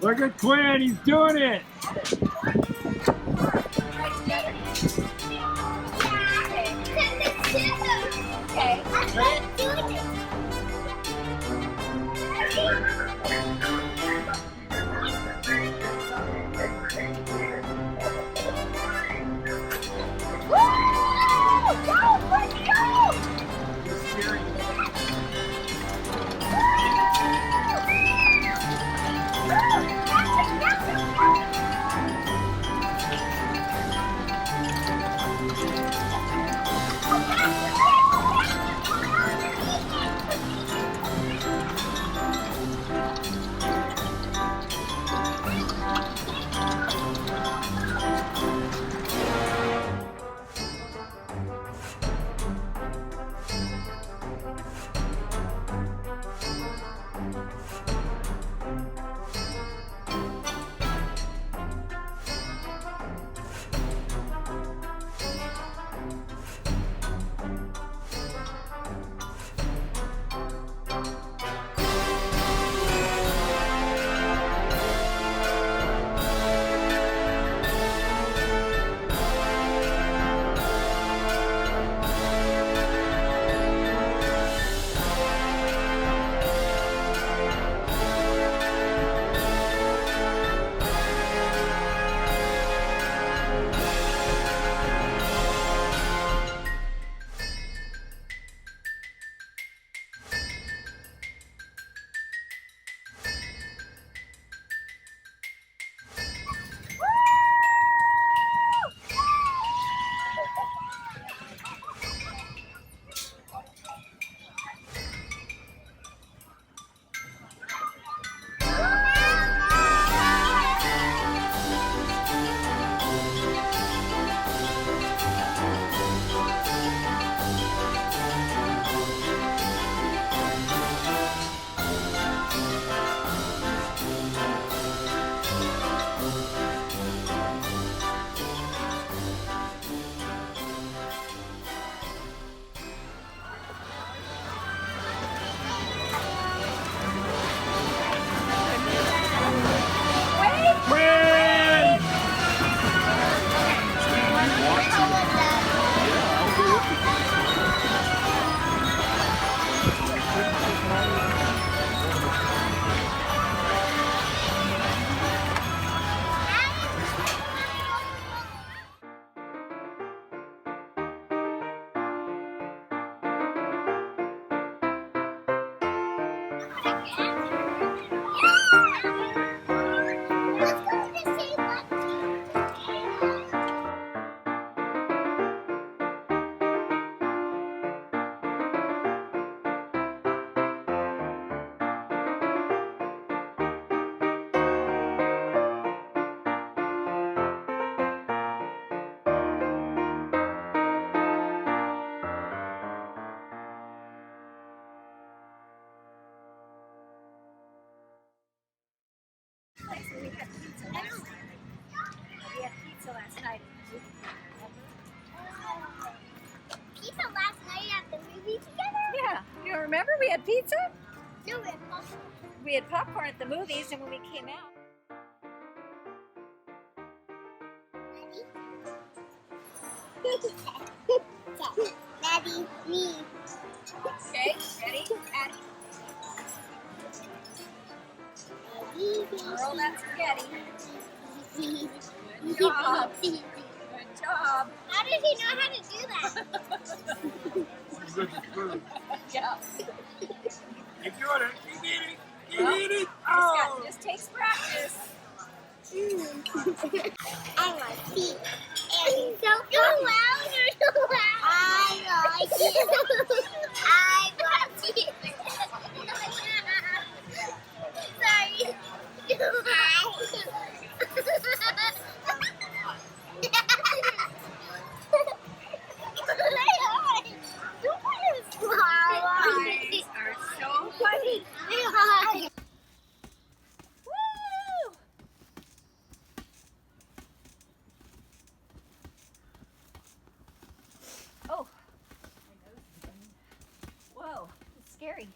Look at Quinn, he's doing it! Okay. I'm doing it. had pizza? No, we had popcorn. We had popcorn at the movies, and when we came out. Okay. Daddy, me. Okay, ready? Addie. Roll that spaghetti. Good job. Good job. How does he know how to do that? Yeah. You're doing it. You did it. You Well, did it. Oh. Just takes practice. I like feet. And so loud, you're so loud. I like it. I like it. Sorry. You guys are so funny. Woo! Oh. Whoa, it's scary.